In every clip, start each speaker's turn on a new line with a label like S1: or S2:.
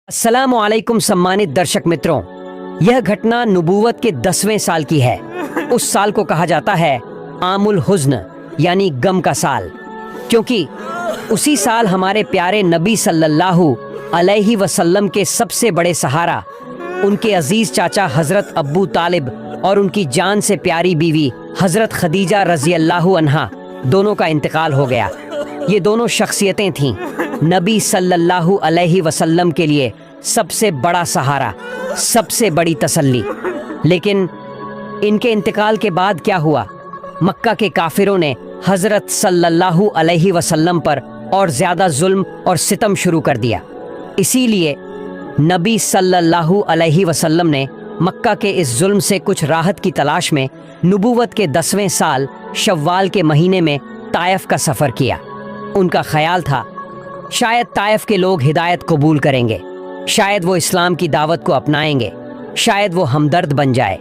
S1: अस्सलाम वालेकुम सम्मानित दर्शक मित्रों, यह घटना नबूवत के 10वें साल की है। उस साल को कहा जाता है आमुल हुज़्न यानी गम का साल, क्योंकि उसी साल हमारे प्यारे नबी सल्लल्लाहु अलैहि वसल्लम के सबसे बड़े सहारा, उनके अजीज चाचा हजरत अब्बू तालिब और उनकी जान से प्यारी बीवी हजरत खदीजा रज़ी अल्लाहु अन्हा दोनों का इंतकाल हो गया। ये दोनों शख्सियतें थीं नबी सल्लल्लाहु अलैहि वसल्लम के लिए सबसे बड़ा सहारा, सबसे बड़ी तसल्ली। लेकिन इनके इंतकाल के बाद क्या हुआ? मक्का के काफिरों ने हजरत सल्लल्लाहु अलैहि वसल्लम पर और ज़्यादा जुल्म और सितम शुरू कर दिया। इसीलिए नबी सल्लल्लाहु अलैहि वसल्लम ने मक्का के इस जुल्म से कुछ राहत की तलाश में नबूवत के 10वें साल शव्वाल के महीने में ताइफ का सफ़र किया। उनका ख्याल था शायद ताइफ के लोग हिदायत कबूल करेंगे, शायद वो इस्लाम की दावत को अपनाएंगे, शायद वो हमदर्द बन जाए।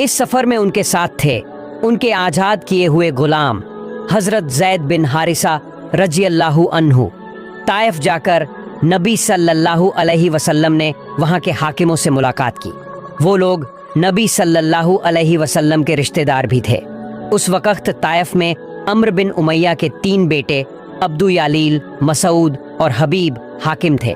S1: इस सफ़र में उनके साथ थे उनके आज़ाद किए हुए गुलाम हज़रत ज़ैद बिन हारिसा रज़ी अल्लाहु अन्हु। ताइफ जाकर नबी सल्लल्लाहु अलैहि वसल्लम ने वहाँ के हाकिमों से मुलाकात की। वो लोग नबी सल्लल्लाहु अलैहि वसल्लम के रिश्तेदार भी थे। उस वक़्त ताइफ में अम्र बिन उमैया के 3 बेटे अब्दू यालील, मसूद और हबीब हाकिम थे।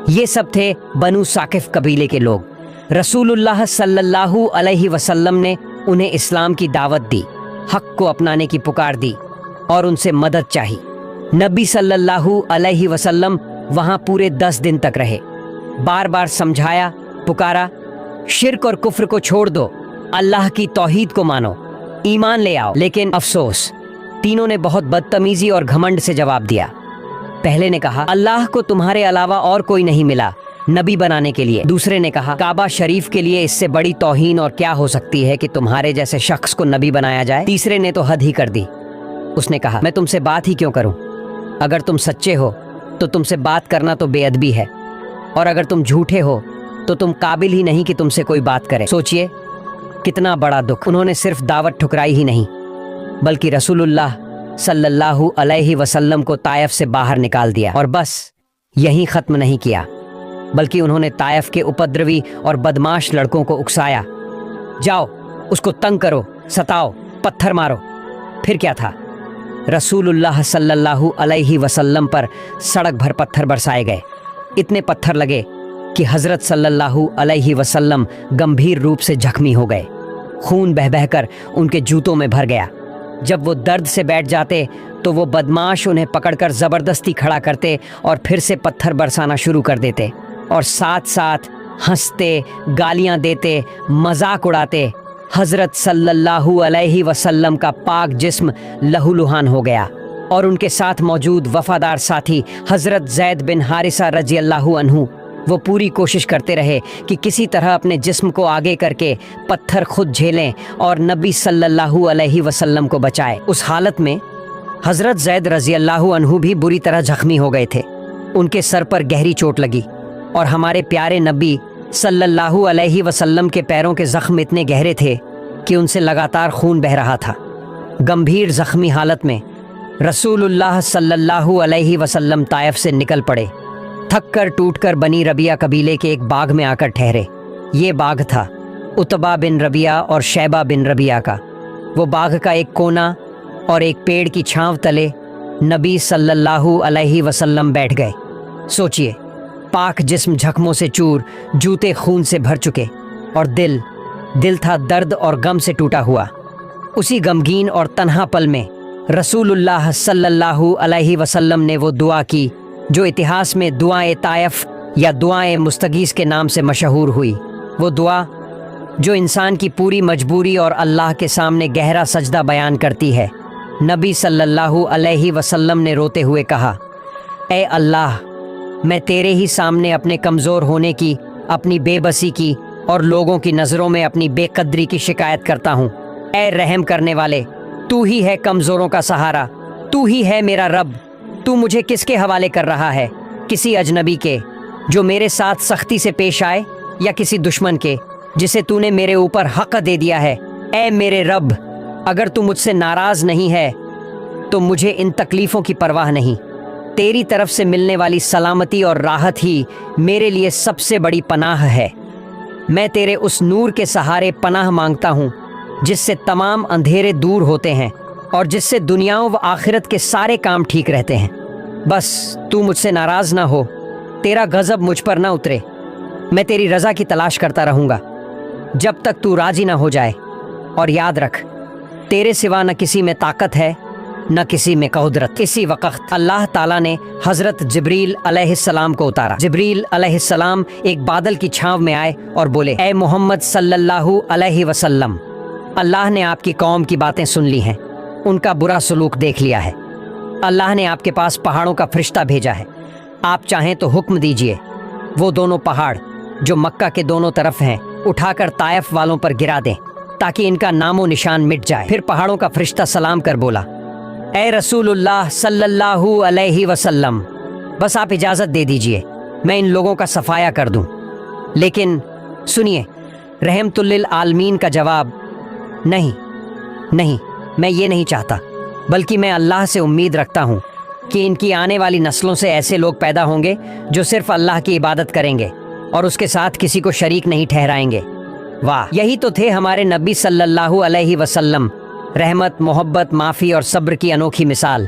S1: ये सब थे बनु साकिफ कबीले के लोग। रसूलुल्लाह सल्लल्लाहु अलैहि वसल्लम ने उन्हें इस्लाम की दावत दी, हक को अपनाने की पुकार दी और उनसे मदद चाही। नबी सल्लल्लाहु अलैहि वसल्लम वहाँ पूरे 10 दिन तक रहे। बार बार समझाया, पुकारा, शिर्क और कुफ्र को छोड़ दो, अल्लाह की तौहीद को मानो, ईमान ले आओ। लेकिन अफसोस, तीनों ने बहुत बदतमीजी और घमंड से जवाब दिया। पहले ने कहा, अल्लाह को तुम्हारे अलावा और कोई नहीं मिला नबी बनाने के लिए। दूसरे ने कहा, काबा शरीफ के लिए इससे बड़ी तौहीन और क्या हो सकती है कि तुम्हारे जैसे शख्स को नबी बनाया जाए। तीसरे ने तो हद ही कर दी। उसने कहा, मैं तुमसे बात ही क्यों करूं? अगर तुम सच्चे हो तो तुमसे बात करना तो बेअदबी है, और अगर तुम झूठे हो तो तुम काबिल ही नहीं कि तुमसे कोई बात करे। सोचिए कितना बड़ा दुख। उन्होंने सिर्फ दावत ठुकराई ही नहीं, बल्कि रसूलुल्लाह सल्लल्लाहु अलैहि वसल्लम को ताइफ से बाहर निकाल दिया। और बस यहीं ख़त्म नहीं किया, बल्कि उन्होंने ताइफ के उपद्रवी और बदमाश लड़कों को उकसाया, जाओ उसको तंग करो, सताओ, पत्थर मारो। फिर क्या था, रसूलुल्लाह सल्लल्लाहु अलैहि वसल्लम पर सड़क भर पत्थर बरसाए गए। इतने पत्थर लगे कि हज़रत सल्लल्लाहु अलैहि वसल्लम गंभीर रूप से जख्मी हो गए। खून बह बहकर उनके जूतों में भर गया। जब वो दर्द से बैठ जाते तो वो बदमाश उन्हें पकड़कर ज़बरदस्ती खड़ा करते और फिर से पत्थर बरसाना शुरू कर देते, और साथ साथ हंसते, गालियां देते, मजाक उड़ाते। हज़रत सल्लल्लाहु अलैहि वसल्लम का पाक जिस्म लहूलुहान हो गया, और उनके साथ मौजूद वफादार साथी हज़रत ज़ैद बिन हारिसा रज़ी अल्लाहु अन्हु वो पूरी कोशिश करते रहे कि किसी तरह अपने जिस्म को आगे करके पत्थर खुद झेलें और नबी सल्लल्लाहु अलैहि वसल्लम को बचाए। उस हालत में हज़रत ज़ैद रज़ी अल्लाहु अन्हु भी बुरी तरह जख्मी हो गए थे। उनके सर पर गहरी चोट लगी, और हमारे प्यारे नबी सल्लल्लाहु अलैहि वसल्लम के पैरों के ज़ख्म इतने गहरे थे कि उनसे लगातार खून बह रहा था। गंभीर ज़ख्मी हालत में रसूलुल्लाह सल्लल्लाहु अलैहि वसल्लम ताइफ से निकल पड़े। थक कर टूट कर बनी रबिया कबीले के एक बाग में आकर ठहरे। ये बाग था उतबा बिन रबिया और शैबा बिन रबिया का। वो बाग का एक कोना और एक पेड़ की छांव तले नबी सल्लल्लाहु अलैहि वसल्लम बैठ गए। सोचिए, पाक जिस्म जख्मों से चूर, जूते खून से भर चुके, और दिल था दर्द और गम से टूटा हुआ। उसी गमगीन और तन्हा पल में रसूलुल्लाह सल्लल्लाहु अलैहि वसल्लम ने वो दुआ की जो इतिहास में दुआए ताइफ या दुआए मुस्तगीस के नाम से मशहूर हुई। वो दुआ जो इंसान की पूरी मजबूरी और अल्लाह के सामने गहरा सजदा बयान करती है। नबी सल्लल्लाहु अलैहि वसल्लम ने रोते हुए कहा, ए अल्लाह, मैं तेरे ही सामने अपने कमज़ोर होने की, अपनी बेबसी की और लोगों की नज़रों में अपनी बेकदरी की शिकायत करता हूँ। ए रहम करने वाले, तू ही है कमज़ोरों का सहारा, तू ही है मेरा रब। तू मुझे किसके हवाले कर रहा है? किसी अजनबी के जो मेरे साथ सख्ती से पेश आए, या किसी दुश्मन के जिसे तूने मेरे ऊपर हक दे दिया है? ए मेरे रब, अगर तू मुझसे नाराज़ नहीं है तो मुझे इन तकलीफ़ों की परवाह नहीं। तेरी तरफ से मिलने वाली सलामती और राहत ही मेरे लिए सबसे बड़ी पनाह है। मैं तेरे उस नूर के सहारे पनाह मांगता हूँ जिससे तमाम अंधेरे दूर होते हैं और जिससे दुनियाओं व आखिरत के सारे काम ठीक रहते हैं। बस तू मुझसे नाराज ना हो, तेरा गजब मुझ पर ना उतरे। मैं तेरी रजा की तलाश करता रहूँगा जब तक तू राजी ना हो जाए। और याद रख, तेरे सिवा न किसी में ताकत है न किसी में कुदरत। इसी वक्त अल्लाह ताला ने हजरत जिब्रील अलैहिस्सलाम को उतारा। जिब्रील अलैहिस्सलाम एक बादल की छांव में आए और बोले, ए मोहम्मद सल्लल्लाहु अलैहि वसल्लम, अल्लाह ने आपकी कौम की बातें सुन ली हैं, उनका बुरा सलूक देख लिया है। अल्लाह ने आपके पास पहाड़ों का फरिश्ता भेजा है। आप चाहें तो हुक्म दीजिए, वो दोनों पहाड़ जो मक्का के दोनों तरफ हैं उठाकर ताइफ वालों पर गिरा दें ताकि इनका नामो निशान मिट जाए। फिर पहाड़ों का फरिश्ता सलाम कर बोला, ए रसूलुल्लाह सल्लल्लाहु अलैहि वसल्लम, बस आप इजाज़त दे दीजिए, मैं इन लोगों का सफाया कर दूं। लेकिन सुनिए, रहमतुल लिल आलमीन का जवाब, नहीं नहीं, मैं ये नहीं चाहता, बल्कि मैं अल्लाह से उम्मीद रखता हूँ कि इनकी आने वाली नस्लों से ऐसे लोग पैदा होंगे जो सिर्फ अल्लाह की इबादत करेंगे और उसके साथ किसी को शरीक नहीं ठहराएंगे। वाह, यही तो थे हमारे नबी सल्लल्लाहु अलैहि वसल्लम, रहमत, मोहब्बत, माफ़ी और सब्र की अनोखी मिसाल।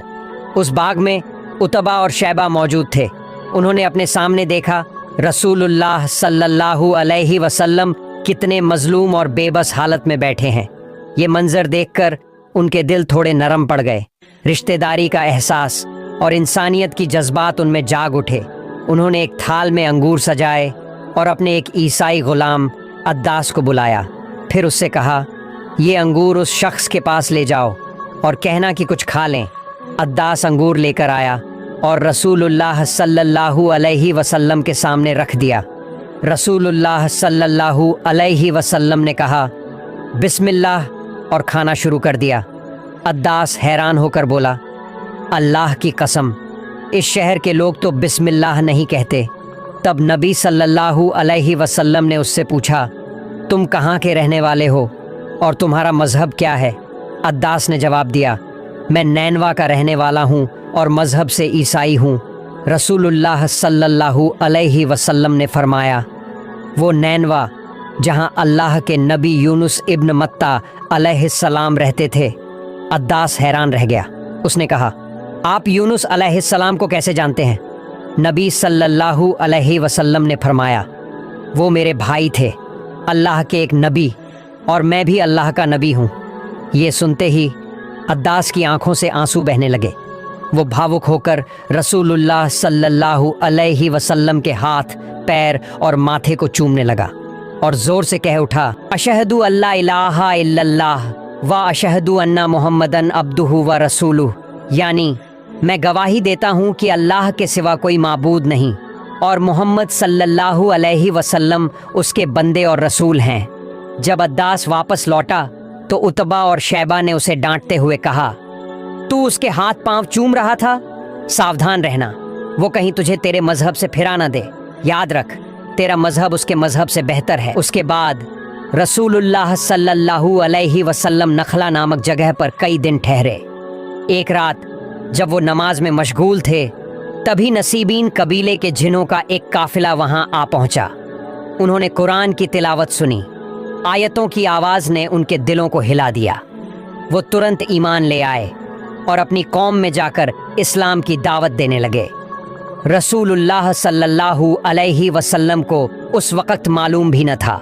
S1: उस बाग में उतबा और शैबा मौजूद थे। उन्होंने अपने सामने देखा रसूलुल्लाह सल्लल्लाहु अलैहि वसल्लम कितने मजलूम और बेबस हालत में बैठे हैं। ये मंजर देखकर उनके दिल थोड़े नरम पड़ गए। रिश्तेदारी का एहसास और इंसानियत की जज्बात उनमें जाग उठे। उन्होंने एक थाल में अंगूर सजाए और अपने एक ईसाई गुलाम अद्दास को बुलाया। फिर उससे कहा, ये अंगूर उस शख्स के पास ले जाओ और कहना कि कुछ खा लें। अद्दास अंगूर लेकर आया और रसूलुल्लाह सल्लल्लाहु अलैहि वसल्लम के सामने रख दिया। रसूलुल्लाह सल्लल्लाहु अलैहि वसल्लम ने कहा, बिस्मिल्लाह, और खाना शुरू कर दिया। अद्दास हैरान होकर बोला, अल्लाह की कसम, इस शहर के लोग तो बिस्मिल्लाह नहीं कहते। तब नबी सल्लल्लाहु अलैहि वसल्लम ने उससे पूछा, तुम कहाँ के रहने वाले हो और तुम्हारा मज़हब क्या है? अद्दास ने जवाब दिया, मैं नैनवा का रहने वाला हूँ और मज़हब से ईसाई हूँ। रसूलुल्लाह सल्लल्लाहु अलैहि वसल्लम ने फरमाया, वो नैनवा जहाँ अल्लाह के नबी यूनुस इब्न मत्ता अलैहिस्सलाम रहते थे। अद्दास हैरान रह गया। उसने कहा, आप यूनुस अलैहिस्सलाम को कैसे जानते हैं? नबी सल्लल्लाहु अलैहि वसल्लम ने फरमाया, वो मेरे भाई थे, अल्लाह के एक नबी, और मैं भी अल्लाह का नबी हूँ। ये सुनते ही अद्दास की आंखों से आंसू बहने लगे। वो भावुक होकर रसूलुल्लाह सल्लल्लाहु अलैहि वसल्लम के हाथ, पैर और माथे को चूमने लगा और ज़ोर से कह उठा, अशहदु अल्ला इलाहा इल्लल्लाह व अशहदु अन्ना मुहम्मदन अब्दुहु व रसूलुहु, यानी मैं गवाही देता हूँ कि अल्लाह के सिवा कोई माबूद नहीं और मोहम्मद सल्लल्लाहु अलैहि वसल्लम उसके बंदे और रसूल हैं। जब अद्दास वापस लौटा तो उतबा और शैबा ने उसे डांटते हुए कहा, तू उसके हाथ पांव चूम रहा था, सावधान रहना, वो कहीं तुझे तेरे मजहब से फिरा न दे। याद रख, तेरा मजहब उसके मजहब से बेहतर है। उसके बाद रसूलुल्लाह सल्लल्लाहु अलैहि वसल्लम नखला नामक जगह पर कई दिन ठहरे। एक रात जब वो नमाज में मशगूल थे, तभी नसीबीन कबीले के जिनों का एक काफिला वहां आ पहुंचा। उन्होंने कुरान की तिलावत सुनी। आयतों की आवाज़ ने उनके दिलों को हिला दिया। वो तुरंत ईमान ले आए और अपनी कौम में जाकर इस्लाम की दावत देने लगे। रसूलुल्लाह सल्लल्लाहु अलैहि वसल्लम को उस वक़्त मालूम भी न था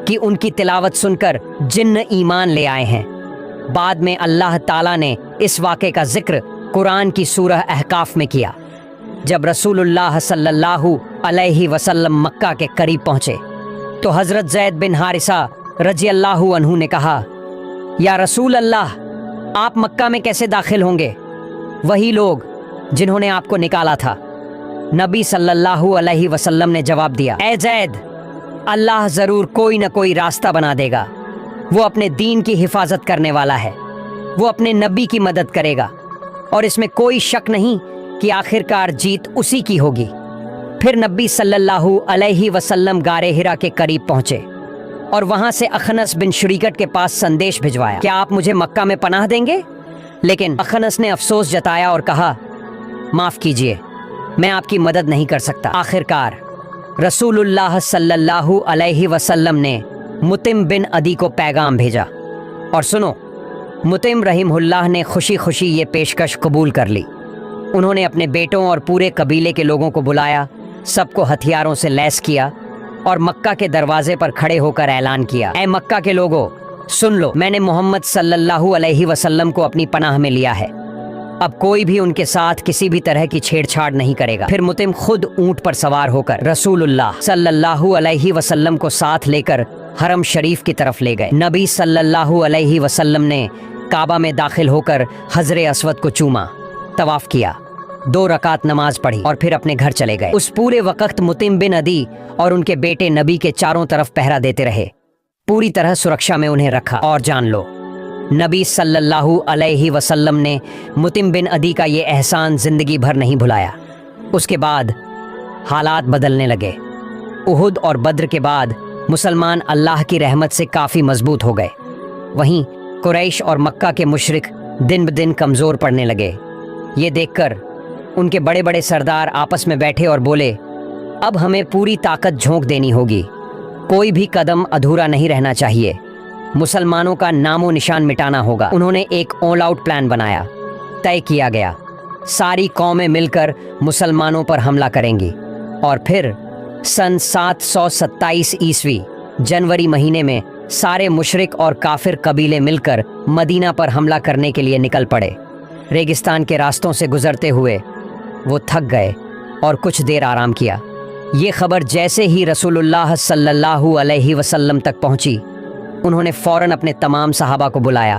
S1: कि उनकी तिलावत सुनकर जिन्न ईमान ले आए हैं। बाद में अल्लाह ताला ने इस वाक़े का जिक्र कुरान की सूरह अहकाफ में किया। जब रसूलुल्लाह सल्लल्लाहु अलैहि वसल्लम मक्का के करीब पहुँचे तो हज़रत ज़ैद बिन हारिसा रज़ियल्लाहु अन्हु ने कहा, या रसूल अल्लाह, आप मक्का में कैसे दाखिल होंगे? वही लोग जिन्होंने आपको निकाला था। नबी सल्लल्लाहु अलैहि वसल्लम ने जवाब दिया, ए ज़ैद, अल्लाह ज़रूर कोई न कोई रास्ता बना देगा। वो अपने दीन की हिफाजत करने वाला है, वो अपने नबी की मदद करेगा और इसमें कोई शक नहीं कि आखिरकार जीत उसी की होगी। फिर नबी सल्लल्लाहु अलैहि वसल्लम गारे हिरा के करीब पहुंचे और वहां से अखनस बिन शुरीकट के पास संदेश भिजवाया, क्या आप मुझे मक्का में पनाह देंगे? लेकिन अखनस ने अफसोस जताया और कहा, माफ़ कीजिए, मैं आपकी मदद नहीं कर सकता। आखिरकार रसूलुल्लाह सल्लल्लाहु अलैहि वसल्लम ने मुतिम बिन अदी को पैगाम भेजा और सुनो, मुतिम रहीमहुल्लाह ने खुशी खुशी ये पेशकश कबूल कर ली। उन्होंने अपने बेटों और पूरे कबीले के लोगों को बुलाया, सबको हथियारों से लैस किया और मक्का के दरवाजे पर खड़े होकर ऐलान किया, ऐ मक्का के लोगों, सुन लो, मैंने मोहम्मद सल्लल्लाहु अलैहि वसल्लम को अपनी पनाह में लिया है। अब कोई भी उनके साथ किसी भी तरह की छेड़छाड़ नहीं करेगा। फिर मुतिम खुद ऊंट पर सवार होकर रसूलुल्लाह सल्लल्लाहु अलैहि वसल्लम को साथ लेकर हरम शरीफ की तरफ ले गए। नबी सल्लल्लाहु अलैहि वसल्लम ने काबा में दाखिल होकर हजरे अस्वद को चूमा, तवाफ किया, 2 रकात नमाज पढ़ी और फिर अपने घर चले गए। उस पूरे वक्त मुतिम बिन अदी और उनके बेटे नबी के चारों तरफ पहरा देते रहे, पूरी तरह सुरक्षा में उन्हें रखा। और जान लो, नबी सल्लल्लाहु अलैहि वसल्लम ने मुतिम बिन अदी का ये एहसान जिंदगी भर नहीं भुलाया। उसके बाद हालात बदलने लगे। उहुद और बद्र के बाद मुसलमान अल्लाह की रहमत से काफ़ी मजबूत हो गए। वहीं कुरैश और मक्का के मुशरिक दिन ब दिन कमज़ोर पड़ने लगे। ये देखकर उनके बड़े बड़े सरदार आपस में बैठे और बोले, अब हमें पूरी ताकत झोंक देनी होगी, कोई भी कदम अधूरा नहीं रहना चाहिए, मुसलमानों का नामो निशान मिटाना होगा। उन्होंने एक ऑल आउट प्लान बनाया। तय किया गया, सारी कौमें मिलकर मुसलमानों पर हमला करेंगी और फिर सन 727 ईस्वी जनवरी महीने में सारे मुशरिक और काफिर कबीले मिलकर मदीना पर हमला करने के लिए निकल पड़े। रेगिस्तान के रास्तों से गुजरते हुए वो थक गए और कुछ देर आराम किया। ये खबर जैसे ही रसूलुल्लाह सल्लल्लाहु अलैहि वसल्लम तक पहुंची, उन्होंने फौरन अपने तमाम सहाबा को बुलाया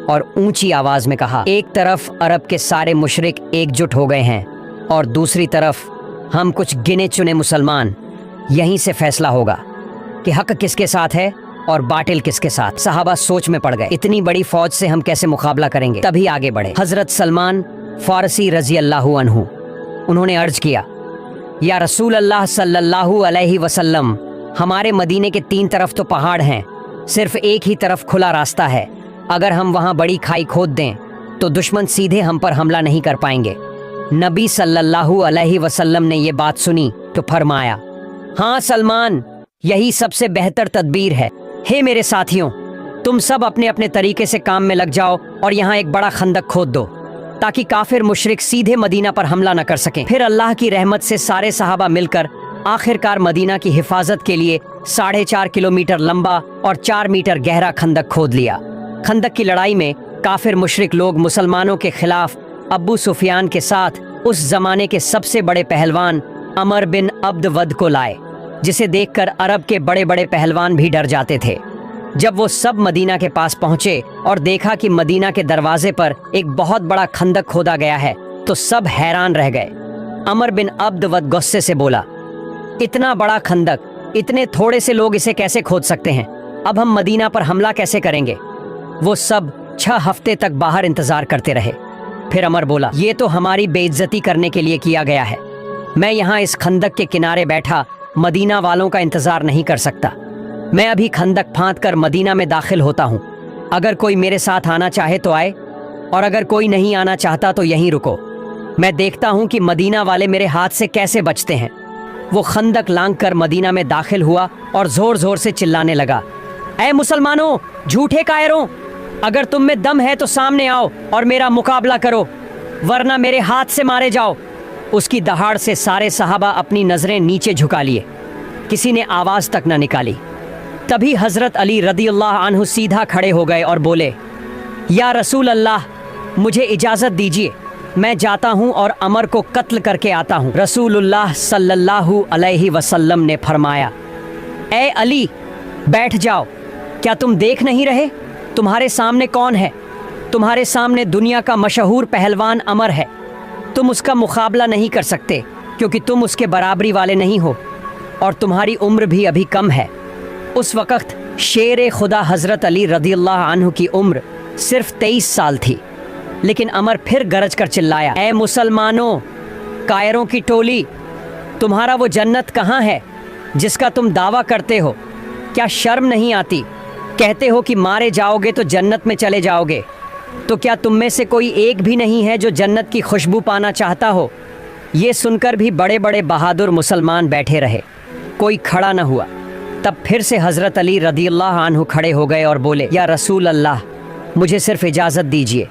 S1: और ऊंची आवाज में कहा, एक तरफ अरब के सारे मुशरिक एकजुट हो गए हैं और दूसरी तरफ हम कुछ गिने चुने मुसलमान। यहीं से फैसला होगा कि हक किसके साथ है और बातिल किसके साथ। सहाबा सोच में पड़ गए, इतनी बड़ी फौज से हम कैसे मुकाबला करेंगे। तभी आगे बढ़े हजरत सलमान फारसी रजी अल्लाहु अन्हु। उन्होंने अर्ज किया, या रसूल अल्लाह सल्लल्लाहु अलैहि वसल्लम, हमारे मदीने के 3 तरफ तो पहाड़ हैं, सिर्फ एक ही तरफ खुला रास्ता है। अगर हम वहाँ बड़ी खाई खोद दें तो दुश्मन सीधे हम पर हमला नहीं कर पाएंगे। नबी सल्लल्लाहु अलैहि वसल्लम ने ये बात सुनी तो फरमाया, हाँ सलमान, यही सबसे बेहतर तदबीर है। हे मेरे साथियों, तुम सब अपने अपने तरीके से काम में लग जाओ और यहाँ एक बड़ा खंदक खोद दो ताकि काफिर मुशरिक सीधे मदीना पर हमला न कर सकें। फिर अल्लाह की रहमत से सारे सहाबा मिलकर आखिरकार मदीना की हिफाजत के लिए 4.5 किलोमीटर लंबा और 4 मीटर गहरा खंदक खोद लिया। खंदक की लड़ाई में काफिर मुशरिक लोग मुसलमानों के खिलाफ अब्बू सुफियान के साथ उस जमाने के सबसे बड़े पहलवान अमर बिन अब्द वद को लाए, जिसे देखकर अरब के बड़े बड़े पहलवान भी डर जाते थे। जब वो सब मदीना के पास पहुंचे और देखा कि मदीना के दरवाजे पर एक बहुत बड़ा खंदक खोदा गया है तो सब हैरान रह गए। अमर बिन अब्द वद गुस्से से बोला, इतना बड़ा खंदक, इतने थोड़े से लोग इसे कैसे खोद सकते हैं? अब हम मदीना पर हमला कैसे करेंगे? वो सब 6 हफ्ते तक बाहर इंतजार करते रहे। फिर अमर बोला, ये तो हमारी बेइज्जती करने के लिए किया गया है। मैं यहाँ इस खंदक के किनारे बैठा मदीना वालों का इंतजार नहीं कर सकता। मैं अभी खंदक फांद कर मदीना में दाखिल होता हूँ। अगर कोई मेरे साथ आना चाहे तो आए और अगर कोई नहीं आना चाहता तो यहीं रुको। मैं देखता हूँ कि मदीना वाले मेरे हाथ से कैसे बचते हैं। वो खंदक लांघ कर मदीना में दाखिल हुआ और जोर जोर से चिल्लाने लगा, ऐ मुसलमानों, झूठे कायरों, अगर तुम में दम है तो सामने आओ और मेरा मुकाबला करो, वरना मेरे हाथ से मारे जाओ। उसकी दहाड़ से सारे सहाबा अपनी नजरें नीचे झुका लिए, किसी ने आवाज तक न निकाली। तभी हजरत अली रदियल्लाहु अन्हु सीधा खड़े हो गए और बोले, या रसूल अल्लाह, मुझे इजाजत दीजिए, मैं जाता हूँ और अमर को कत्ल करके आता हूँ। रसूलुल्लाह सल्लल्लाहु अलैहि वसल्लम ने फरमाया, ए अली, बैठ जाओ, क्या तुम देख नहीं रहे तुम्हारे सामने कौन है? तुम्हारे सामने दुनिया का मशहूर पहलवान अमर है। तुम उसका मुकाबला नहीं कर सकते क्योंकि तुम उसके बराबरी वाले नहीं हो और तुम्हारी उम्र भी अभी कम है। उस वक़्त शेर खुदा हज़रत अली रदियल्लाहु अन्हु की उम्र सिर्फ 23 साल थी। लेकिन अमर फिर गरज कर चिल्लाया, ए मुसलमानों, कायरों की टोली, तुम्हारा वो जन्नत कहाँ है जिसका तुम दावा करते हो? क्या शर्म नहीं आती? कहते हो कि मारे जाओगे तो जन्नत में चले जाओगे, तो क्या तुम में से कोई एक भी नहीं है जो जन्नत की खुशबू पाना चाहता हो? ये सुनकर भी बड़े बड़े बहादुर मुसलमान बैठे रहे, कोई खड़ा न हुआ। तब फिर से हज़रत अली रदियल्लाहु अन्हु खड़े हो गए और बोले, या रसूल अल्लाह, मुझे सिर्फ इजाज़त दीजिए,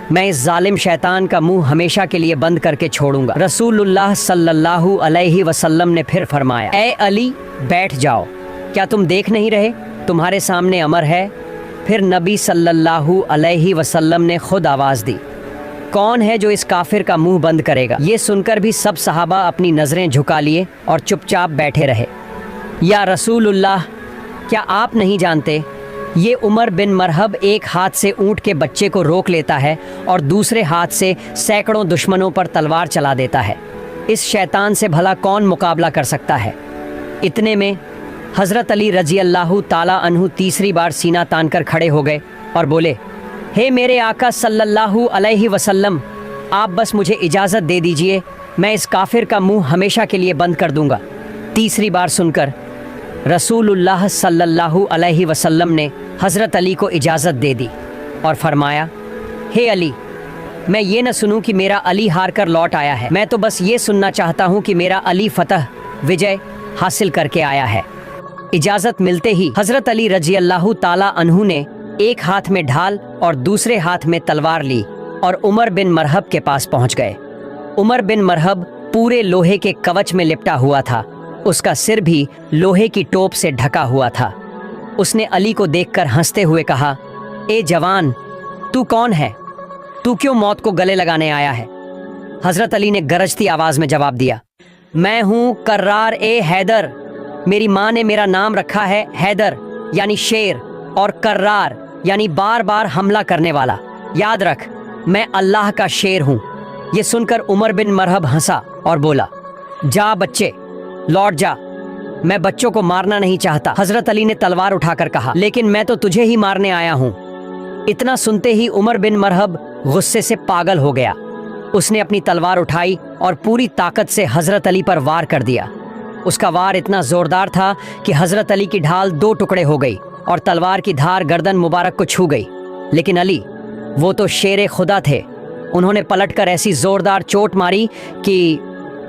S1: मैं इस जालिम शैतान का मुंह हमेशा के लिए बंद करके छोड़ूंगा। रसूलुल्लाह सल्लल्लाहु अलैहि वसल्लम ने फिर फरमाया, ए अली बैठ जाओ, क्या तुम देख नहीं रहे तुम्हारे सामने अमर है? फिर नबी सल्लल्लाहु अलैहि वसल्लम ने खुद आवाज़ दी, कौन है जो इस काफिर का मुंह बंद करेगा? ये सुनकर भी सब सहाबा अपनी नज़रें झुका लिए और चुपचाप बैठे रहे। या रसूलुल्लाह, क्या आप नहीं जानते ये उमर बिन मरहब एक हाथ से ऊँट के बच्चे को रोक लेता है और दूसरे हाथ से सैकड़ों दुश्मनों पर तलवार चला देता है। इस शैतान से भला कौन मुकाबला कर सकता है? इतने में हज़रत अली रजी अल्लाहु ताला अन्हु तीसरी बार सीना तान कर खड़े हो गए और बोले, हे मेरे आका सल्लल्लाहु अलैहि वसल्लम, आप बस मुझे इजाज़त दे दीजिए, मैं इस काफिर का मुंह हमेशा के लिए बंद कर दूंगा। तीसरी बार सुनकर रसूलुल्लाह सल्लल्लाहु अलैहि वसल्लम ने हज़रत अली को इजाज़त दे दी और फरमाया, हे अली, मैं ये न सुनूं कि मेरा अली हार कर लौट आया है, मैं तो बस ये सुनना चाहता हूँ कि मेरा अली फतह विजय हासिल करके आया है। इजाज़त मिलते ही हज़रत अली रजी अल्लाहु ताला अन्हु ने एक हाथ में ढाल और दूसरे हाथ में तलवार ली और उमर बिन मरहब के पास पहुंच गए। उमर बिन मरहब पूरे लोहे के कवच में लिपटा हुआ था, उसका सिर भी लोहे की टोप से ढका हुआ था। उसने अली को देखकर हंसते हुए कहा, ए जवान, तू कौन है? तू क्यों मौत को गले लगाने आया है? हज़रत अली ने गरजती आवाज़ में जवाब दिया, मैं हूँ कर्रार ए हैदर, मेरी माँ ने मेरा नाम रखा है हैदर यानी शेर, और कर्रार यानी बार बार हमला करने वाला। याद रख, मैं अल्लाह का शेर हूँ। ये सुनकर उमर बिन मरहब हंसा और बोला, जा बच्चे, लौट जा, मैं बच्चों को मारना नहीं चाहता। हज़रत अली ने तलवार उठाकर कहा, लेकिन मैं तो तुझे ही मारने आया हूँ। इतना सुनते ही उमर बिन मरहब गुस्से से पागल हो गया। उसने अपनी तलवार उठाई और पूरी ताकत से हज़रत अली पर वार कर दिया। उसका वार इतना ज़ोरदार था कि हज़रत अली की ढाल दो टुकड़े हो गई और तलवार की धार गर्दन मुबारक को छू गई। लेकिन अली, वो तो शेर खुदा थे, उन्होंने पलटकर ऐसी ज़ोरदार चोट मारी कि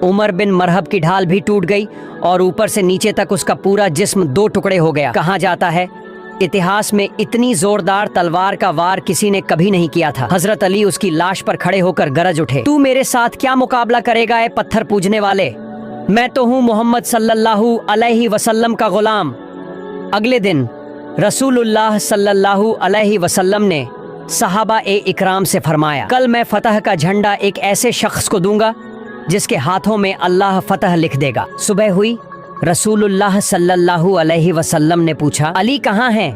S1: उमर बिन मरहब की ढाल भी टूट गई और ऊपर से नीचे तक उसका पूरा जिस्म दो टुकड़े हो गया। कहा जाता है, इतिहास में इतनी जोरदार तलवार का वार किसी ने कभी नहीं किया था। हज़रत अली उसकी लाश पर खड़े होकर गरज उठे, तू मेरे साथ क्या मुकाबला करेगा ए पत्थर पूजने वाले? मैं तो हूँ मोहम्मद सल्लल्लाहु अलैहि वसल्लम का गुलाम। अगले दिन रसूलुल्लाह सल्लल्लाहु अलैहि वसल्लम ने सहाबा ए इकराम से फरमाया, कल मैं फतह का झंडा एक ऐसे शख्स को दूंगा जिसके हाथों में अल्लाह फतह लिख देगा। सुबह हुई, रसूलुल्लाह सल्लल्लाहु अलैहि वसल्लम ने पूछा, अली कहाँ हैं?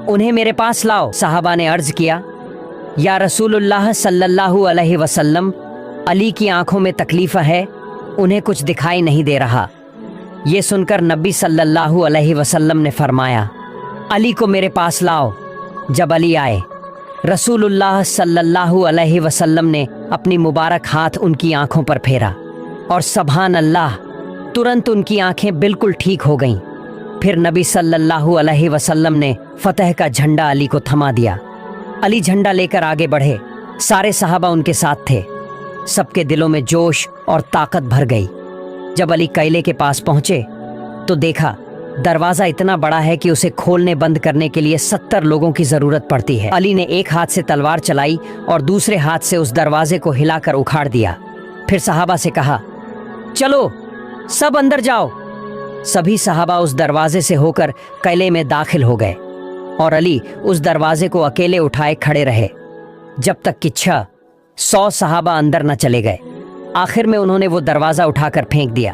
S1: उन्हें मेरे पास लाओ। सहाबा ने अर्ज किया, या रसूलुल्लाह सल्लल्लाहु अलैहि वसल्लम, अली की आंखों में तकलीफ है, उन्हें कुछ दिखाई नहीं दे रहा। ये सुनकर नबी सल्लल्लाहु अलैहि वसल्लम ने फरमाया, अली को मेरे पास लाओ। जब अली आए, रसूलुल्लाह सल्लल्लाहु अलैहि वसल्लम ने अपनी मुबारक हाथ उनकी आंखों पर फेरा और सुभान अल्लाह, तुरंत उनकी आंखें बिल्कुल ठीक हो गईं। फिर नबी सल्लल्लाहु अलैहि वसल्लम ने फतह का झंडा अली को थमा दिया। अली झंडा लेकर आगे बढ़े, सारे सहाबा उनके साथ थे। सबके दिलों में जोश और ताकत भर गई। जब अली किले के पास पहुंचे तो देखा दरवाज़ा इतना बड़ा है कि उसे खोलने बंद करने के लिए 70 लोगों की ज़रूरत पड़ती है। अली ने एक हाथ से तलवार चलाई और दूसरे हाथ से उस दरवाजे को हिलाकर उखाड़ दिया। फिर सहाबा से कहा, चलो सब अंदर जाओ। सभी सहाबा उस दरवाजे से होकर किले में दाखिल हो गए और अली उस दरवाजे को अकेले उठाए खड़े रहे जब तक कि 100 सहाबा अंदर न चले गए। आखिर में उन्होंने वो दरवाज़ा उठाकर फेंक दिया।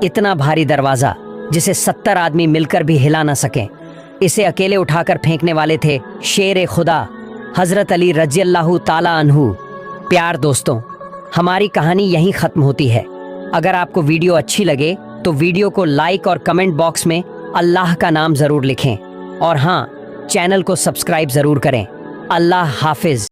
S1: इतना भारी दरवाज़ा जिसे 70 आदमी मिलकर भी हिला न सकें, इसे अकेले उठाकर फेंकने वाले थे शेर खुदा हज़रत अली रज़ियल्लाहु ताला अन्हु। प्यार दोस्तों, हमारी कहानी यहीं ख़त्म होती है। अगर आपको वीडियो अच्छी लगे तो वीडियो को लाइक और कमेंट बॉक्स में अल्लाह का नाम ज़रूर लिखें और हाँ, चैनल को सब्सक्राइब ज़रूर करें। अल्लाह हाफिज़।